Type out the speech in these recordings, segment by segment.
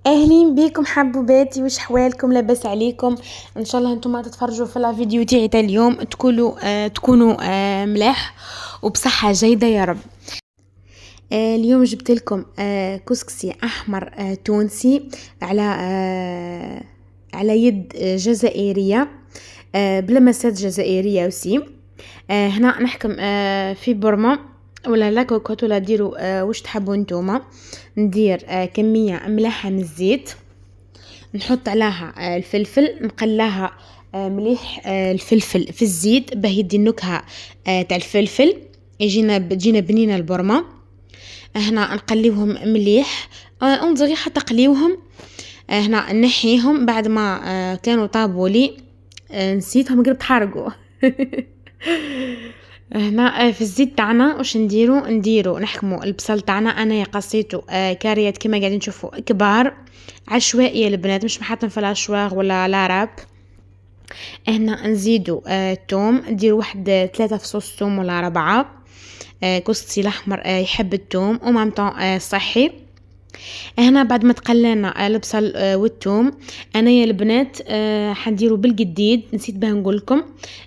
اهلين بيكم حبوباتي، وش حوالكم؟ لاباس عليكم؟ ان شاء الله انتم تتفرجوا في الفيديو تاعي تاع اليوم تكونوا ملاح وبصحه جيده يا رب. اليوم جبت لكم كسكسي احمر تونسي على على يد جزائريه، بلمسات جزائريه وسي. هنا نحكم في برما ولا لا كوكوت ولا ديروا واش تحبوا نتوما. ندير كميه ملاحه من الزيت، نحط عليها الفلفل، نقلاها مليح الفلفل في الزيت باه يدي النكهه تاع الفلفل، تجينا بنينه البرمه. هنا نقليوهم مليح، انظري حتى قليوهم. هنا نحيهم بعد ما كانوا طابوا لي. نسيتهم قربت حرقوا. هنا في الزيت تاعنا واش نديرو نحكموا البصل تاعنا. انا قصيته كاريات كما قاعدين نشوفوا كبار، عشوائيه البنات، مش محطم في الاشواغ ولا لاراب. هنا نزيدو توم، ندير واحد 3 فصوص توم ولا 4. كسكسي الاحمر يحب التوم ومامتو صحي. هنا بعد ما تقلينا البصل والثوم، انا يا البنات حنديرو بالقديد، نسيت باه نقول لكم.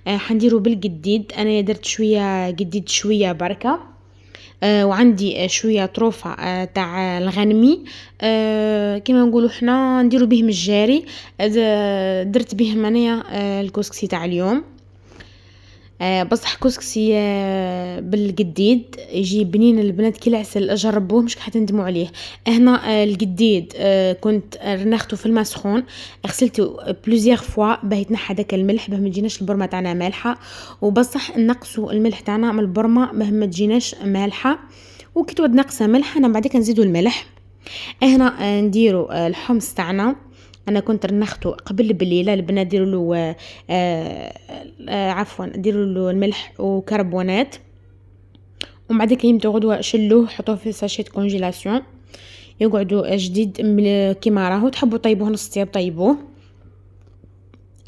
حنديرو بالقديد، انا درت شويه قديد شويه بركه. وعندي شويه طروفه تاع الغنمي، كما نقولوا حنا نديرو بهم الجاري. درت بهم انايا الكسكسي تاع اليوم. بصح كسكسي بالقديد يجي بنين البنات كي العسل، جربوه مش حتندموا عليه. هنا القديد كنت رنخته في الماء سخون، غسلته بلوزيغ فوا باه يتنحى داك الملح، باه ما تجيناش البرمه تاعنا مالحه. وبصح نقصوا الملح تاعنا من البرمه باه ما تجيناش مالحه. وكي تعود ناقصه ملح انا بعدك نزيدوا الملح. هنا نديرو الحمص تاعنا. انا كنت رنخته قبل بليله البنات، ديروا له عفوا ديروا له الملح وكربونات، ومن بعد كي تغدوا شلوه حطوه في ساشيت كونجيلاسيون يقعدوا جديد كيما راهو. تحبوا طيبوه نص طياب طيبوه.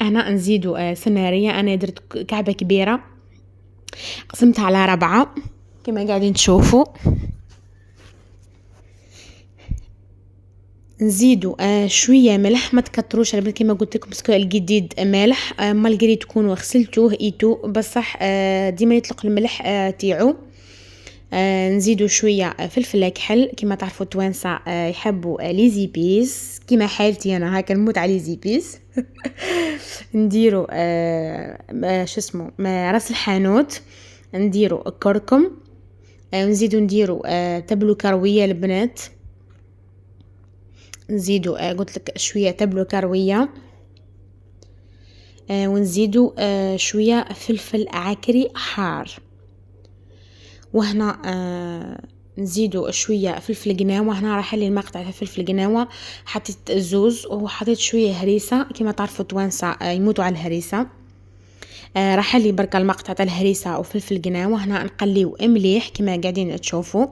هنا نزيدوا سناريه، انا درت كعبه كبيره قسمتها على 4 كما قاعدين تشوفوا. نزيدو شويه ملح، ما تكتروش على كيما قلت لكم، باسكو الجديد مالح. مالغري تكونوا غسلتوه ايتو بصح ديما يطلق الملح تاعو. نزيدو شويه فلفل كحل، كيما تعرفوا التوانسه يحبوا لي زيبيس كيما حالتي انا، هكا نموت على لي زيبيس. نديرو شو اسمه راس الحانوت، نديرو كركم، نزيدو نديرو تبلو كرويه البنات، نزيدو قلت لك شويه تبلو كرويه، ونزيدو شويه فلفل عكري حار. وهنا نزيدو شويه فلفل قناوه. هنا راح لي المقطع تاع فلفل قناوه، حطيت زوز وحطيت شويه هريسه، كما تعرفوا توانسه يموتوا على الهريسه. راح لي برك المقطع تاع الهريسه وفلفل قناوه. هنا نقليو مليح كما قاعدين تشوفوا.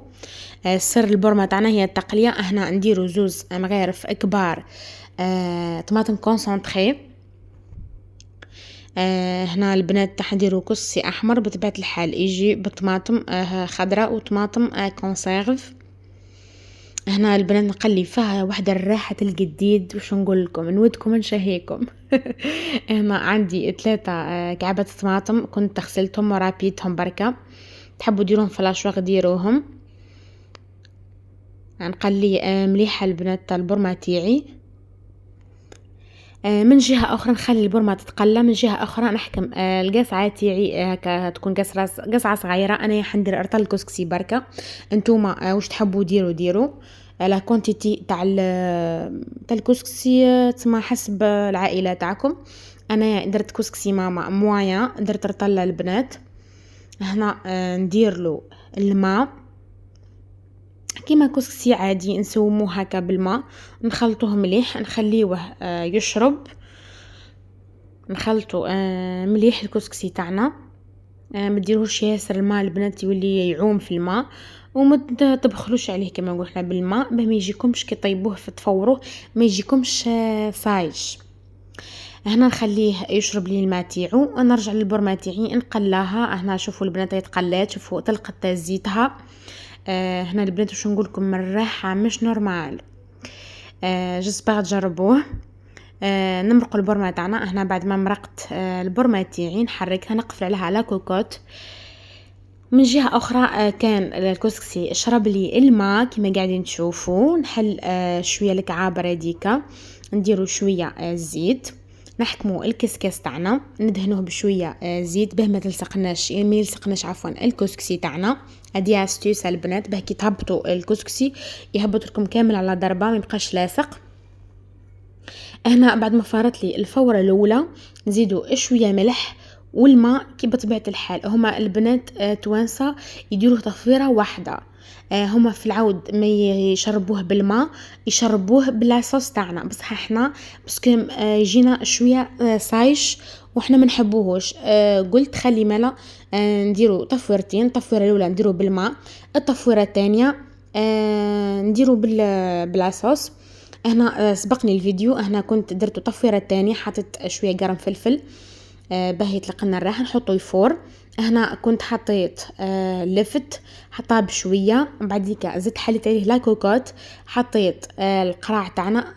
سر البرمه تاعنا هي التقليه. هنا نديرو زوز مغارف كبار طماطم كونسونطري. هنا البنات تحضيروا كسكسي احمر بطبيعه الحال يجي بطماطم خضراء وطماطم كونسيرف. هنا البنات نقلي فيها واحده الراحه الجديد، وش نقول لكم نودكم نشهيكم. هنا عندي 3 كعبات طماطم كنت غسلتهم ورابيتهم بركه، تحبوا ديروهم في الاشواغ ديروهم. نقلي مليحه البنات البرمه تاعي. من جهه اخرى نخلي البرمه تتقلى، من جهه اخرى نحكم القصعه تاعي هكا تكون قصعه صغيره. انا حندير ارطل كسكسي بركه، نتوما واش تحبوا ديروا لا كونتيتي تاع الكسكسي تسمى حسب العائله تاعكم. انا درت كسكسي ماما مويا، درت رطل البنات. هنا ندير له الماء كيما كسكسي عادي نسوموه هكا بالماء، نخلطوه مليح نخليوه يشرب. نخلطو مليح الكسكسي تاعنا، ما ديروش ياسر الماء البنات يولي يعوم في الماء، وما تبخلوش عليه كما قلنا بالماء باه ما يجيكمش كي طيبوه تفوروه ما يجيكمش صايج. هنا نخليه يشرب لي الماء تاعو، نرجع للبرمه تاعي نقلاها. هنا شوفوا البنات يتقلات، شوفوا تلقت زيتها. هنا البنات واش نقول لكم من الراحه مش نورمال. جيسبر تجربوه. نمرق البرمة تاعنا. هنا بعد ما مرقت البرمة تاعي نحركها، نقفل عليها على كوكوت. من جهة أخرى كان الكسكسي شرب لي الماء كما قاعدين تشوفوا. نحل شوية الكعاب راديكا، نديرو شوية زيت، نحكمو الكسكس تاعنا، ندهنوه بشوية زيت باه ما يلصقناش عفوا الكسكسي تاعنا. هادي استيوس البنات باه كي تهبطوا الكسكسي يهبط لكم كامل على ضربة ما يبقاش لاصق. هنا بعد ما فارت لي الفورة الاولى نزيدو شوية ملح والماء كي بطبيعة الحال. هما البنات توانسة يديروه تفويرة واحدة. هما في العود ما يشربوه بالماء، يشربوه باللاصوص تاعنا، بصح احنا باسكو يجينا شوية صايش وحنا ما نحبوهوش. قلت خلي مالا نديرو تفويرتين. التفويرة الاولى نديرو بالماء، التفويرة الثانية نديرو باللاصوص. هنا سبقني الفيديو، هنا كنت درتو تفويرة تانية، حطيت شوية قرن فلفل باه يطلق لنا الريحه، نحطو يفور. هنا كنت حطيت لفت حطها بشويه، بعديك زدت حليت عليه لا كوكوت، حطيت القراع تاعنا.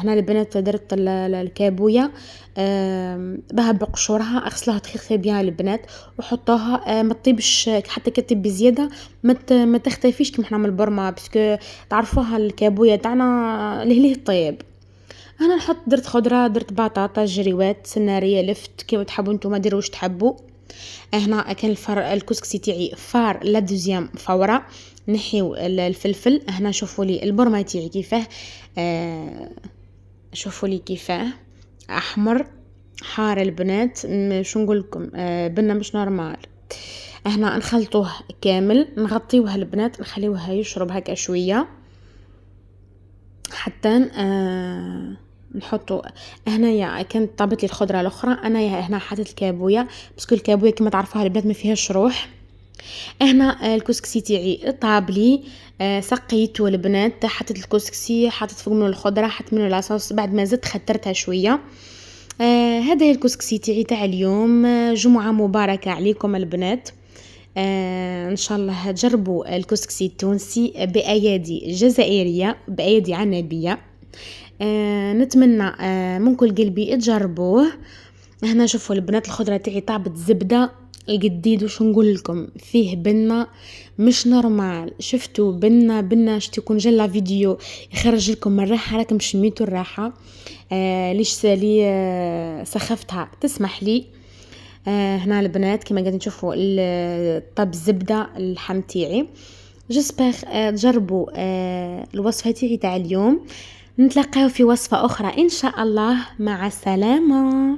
هنا البنات درت الكابويه بها بقشورها، اغسلها تخي بيان البنات وحطوها ما تطيبش حتى كتب بزياده، ما تختفيش كيما حنا من البرمه باسكو تعرفوها الكابويه تاعنا لهليه الطيب. انا نحط درت خضره، درت بطاطا، جريوات، سناريه، لفت كيما تحبوا نتوما ديروا واش تحبوا. هنا كان الكسكسي تاعي فار لا دوزيام فوره. نحيو الفلفل. هنا شوفوا لي البرمه تاعي كيفاه شوفوا لي كيفاه احمر حار البنات. شو نقول لكم بنا مش نورمال. هنا نخلطوه كامل، نغطيوه البنات، نخليوه يشرب هكا شويه حتى نحطو. هنايا كانت طابت لي الخضره الاخرى، انا هنا حطيت الكابويه باسكو الكابويه كما تعرفوها البنات ما فيهاش روح. هنا الكسكسي تاعي طاب لي. سقيته البنات، حطيت الكسكسي، حطيت فوق منه الخضره، حطيت منه لاصوص، بعد ما زدت خدرتها شويه. هذا هي الكسكسي تاعي تاع اليوم. جمعه مباركه عليكم البنات. ان شاء الله تجربوا الكسكسي التونسي بايادي جزائريه، بايادي عنابيه. نتمنى من كل قلبي تجربوه. هنا شوفوا البنات الخضره تاعي طابت زبده القديد، وش نقول لكم فيه بنه مش نورمال. شفتوا بنه شتي يكون جلا فيديو يخرج لكم الراحه، راكم شميتوا الراحه. ليش سالي سخفتها تسمح لي. هنا البنات كما قاعدين تشوفوا طاب الزبده اللحم تاعي. جيسبر تجربوا الوصفه تاعي تاع اليوم. نتلاقاو في وصفه اخرى ان شاء الله. مع السلامه.